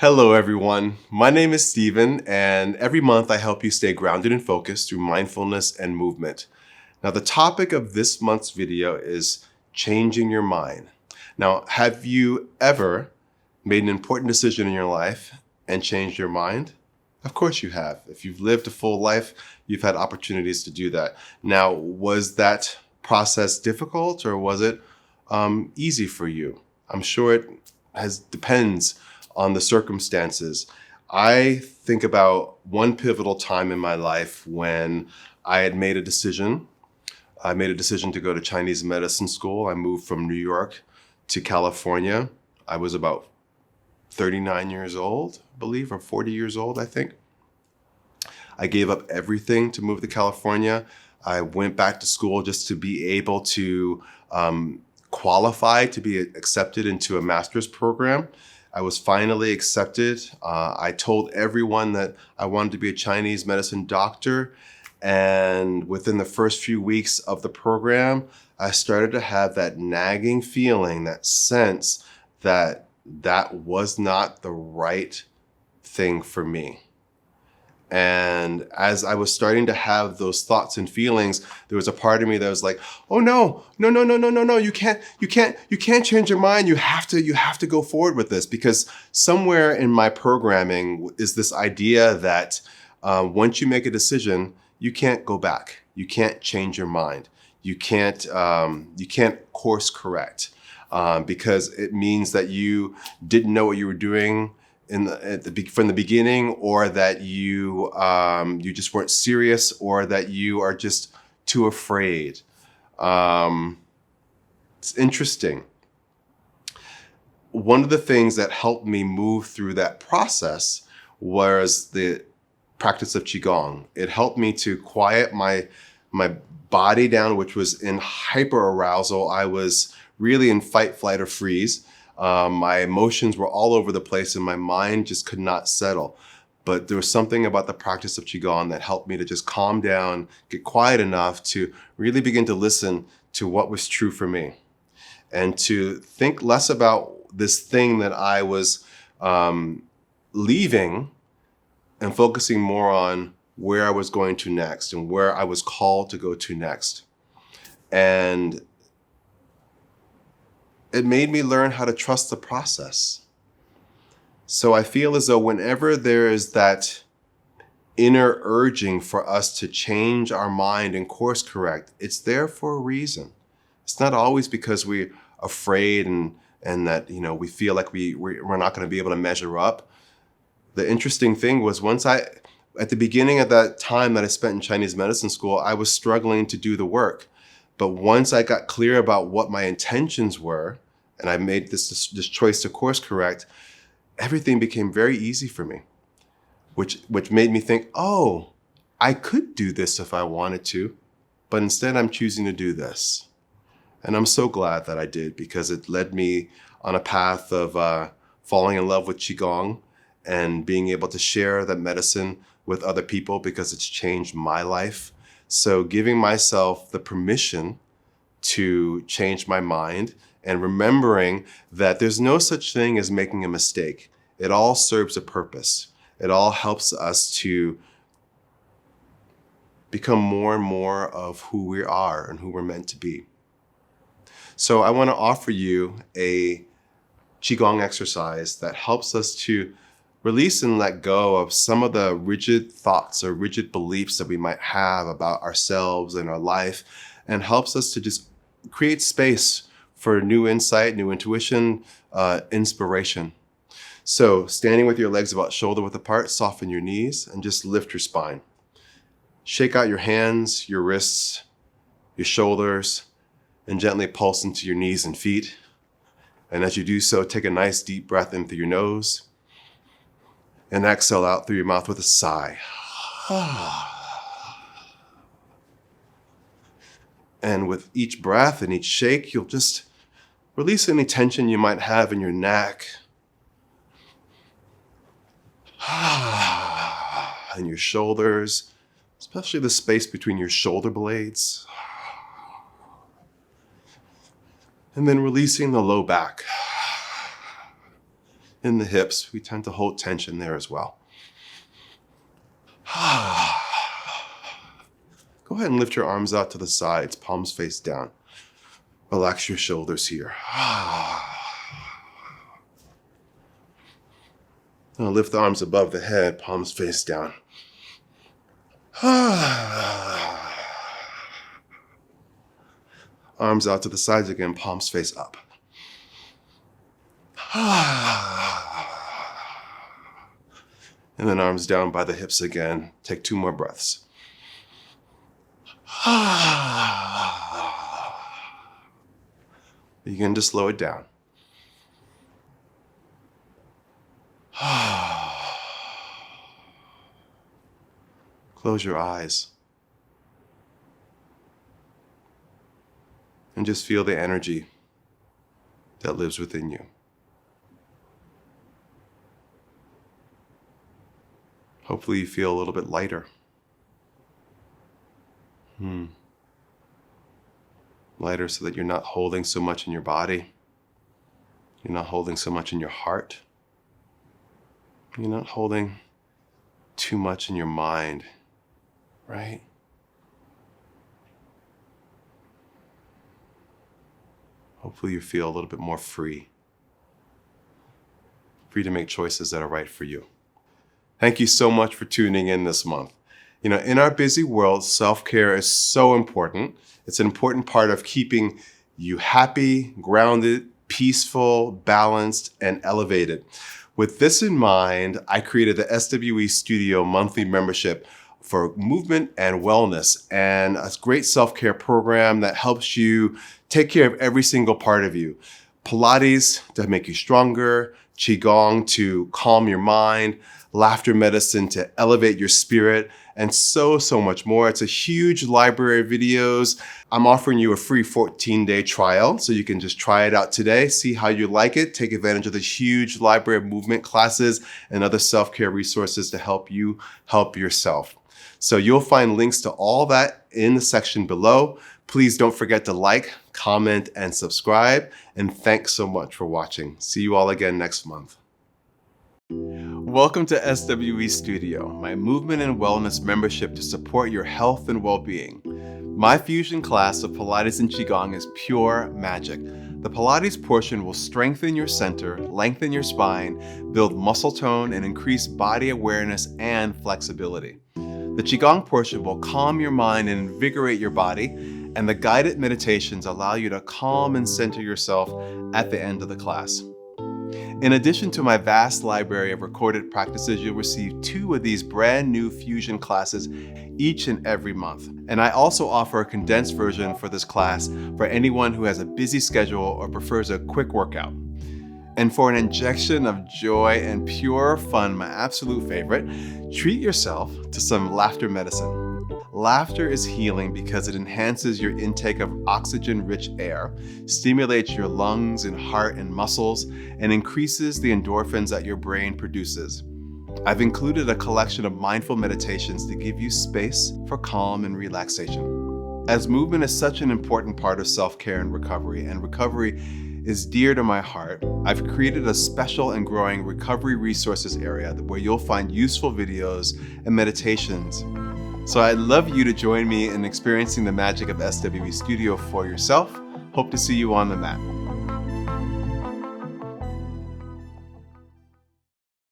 Hello, everyone. My name is Steven, and every month I help you stay grounded and focused through mindfulness and movement. Now, the topic of this month's video is changing your mind. Now, have you ever made an important decision in your life and changed your mind? Of course you have. If you've lived a full life, you've had opportunities to do that. Now, was that process difficult or was it easy for you? I'm sure it depends on the circumstances. I think about one pivotal time in my life when I had made a decision. I made a decision to go to Chinese medicine school. I moved from New York to California. I was about 39 years old, I believe, or 40 years old, I think. I gave up everything to move to California. I went back to school just to be able to qualify to be accepted into a master's program. I was finally accepted. I told everyone that I wanted to be a Chinese medicine doctor. And within the first few weeks of the program, I started to have that nagging feeling, that sense that that was not the right thing for me. And as I was starting to have those thoughts and feelings, there was a part of me that was like, "Oh no, you can't change your mind. You have to go forward with this." Because somewhere in my programming is this idea that once you make a decision, you can't go back. You can't change your mind. You can't course correct because it means that you didn't know what you were doing from the beginning, or that you just weren't serious, or that you are just too afraid. It's interesting. One of the things that helped me move through that process was the practice of Qigong. It helped me to quiet my body down, which was in hyper arousal. I was really in fight, flight, or freeze. My emotions were all over the place and my mind just could not settle. But there was something about the practice of Qigong that helped me to just calm down, get quiet enough to really begin to listen to what was true for me and to think less about this thing that I was leaving and focusing more on where I was going to next and where I was called to go to next. And it made me learn how to trust the process. So I feel as though whenever there is that inner urging for us to change our mind and course correct, it's there for a reason. It's not always because we're afraid and that we feel like we're not going to be able to measure up. The interesting thing was at the beginning of that time that I spent in Chinese medicine school, I was struggling to do the work. But once I got clear about what my intentions were, and I made this choice to course correct, everything became very easy for me, which made me think, oh, I could do this if I wanted to, but instead I'm choosing to do this. And I'm so glad that I did, because it led me on a path of falling in love with Qigong and being able to share that medicine with other people, because it's changed my life. So giving myself the permission to change my mind and remembering that there's no such thing as making a mistake. It all serves a purpose. It all helps us to become more and more of who we are and who we're meant to be. So I want to offer you a Qigong exercise that helps us to release and let go of some of the rigid thoughts or rigid beliefs that we might have about ourselves and our life, and helps us to just create space for new insight, new intuition, inspiration. So standing with your legs about shoulder width apart, soften your knees and just lift your spine. Shake out your hands, your wrists, your shoulders, and gently pulse into your knees and feet. And as you do so, take a nice deep breath in through your nose and exhale out through your mouth with a sigh. And with each breath and each shake, you'll just release any tension you might have in your neck and your shoulders, especially the space between your shoulder blades. And then releasing the low back. In the hips, we tend to hold tension there as well. Go ahead and lift your arms out to the sides, palms face down. Relax your shoulders here. Now lift the arms above the head, palms face down. Arms out to the sides again, palms face up. And then arms down by the hips again. Take 2 more breaths. Begin to slow it down. Close your eyes. And just feel the energy that lives within you. Hopefully you feel a little bit lighter. Lighter so that you're not holding so much in your body. You're not holding so much in your heart. You're not holding too much in your mind, right? Hopefully you feel a little bit more free. Free to make choices that are right for you. Thank you so much for tuning in this month. In our busy world, self-care is so important. It's an important part of keeping you happy, grounded, peaceful, balanced, and elevated. With this in mind, I created the SWE Studio monthly membership for movement and wellness, and a great self-care program that helps you take care of every single part of you. Pilates to make you stronger, Qigong to calm your mind, laughter medicine to elevate your spirit, and so much more. It's a huge library of videos. I'm offering you a free 14-day trial, so you can just try it out today, see how you like it, take advantage of the huge library of movement classes and other self-care resources to help you help yourself. So you'll find links to all that in the section below. Please don't forget to like, comment, and subscribe. And thanks so much for watching. See you all again next month. Welcome to SWE Studio, my movement and wellness membership to support your health and well-being. My fusion class of Pilates and Qigong is pure magic. The Pilates portion will strengthen your center, lengthen your spine, build muscle tone, and increase body awareness and flexibility. The Qigong portion will calm your mind and invigorate your body, and the guided meditations allow you to calm and center yourself at the end of the class. In addition to my vast library of recorded practices, you'll receive 2 of these brand new fusion classes each and every month. And I also offer a condensed version for this class for anyone who has a busy schedule or prefers a quick workout. And for an injection of joy and pure fun, my absolute favorite, treat yourself to some laughter medicine. Laughter is healing because it enhances your intake of oxygen-rich air, stimulates your lungs and heart and muscles, and increases the endorphins that your brain produces. I've included a collection of mindful meditations to give you space for calm and relaxation. As movement is such an important part of self-care and recovery is dear to my heart, I've created a special and growing recovery resources area where you'll find useful videos and meditations. So I'd love you to join me in experiencing the magic of SWE Studio for yourself. Hope to see you on the mat.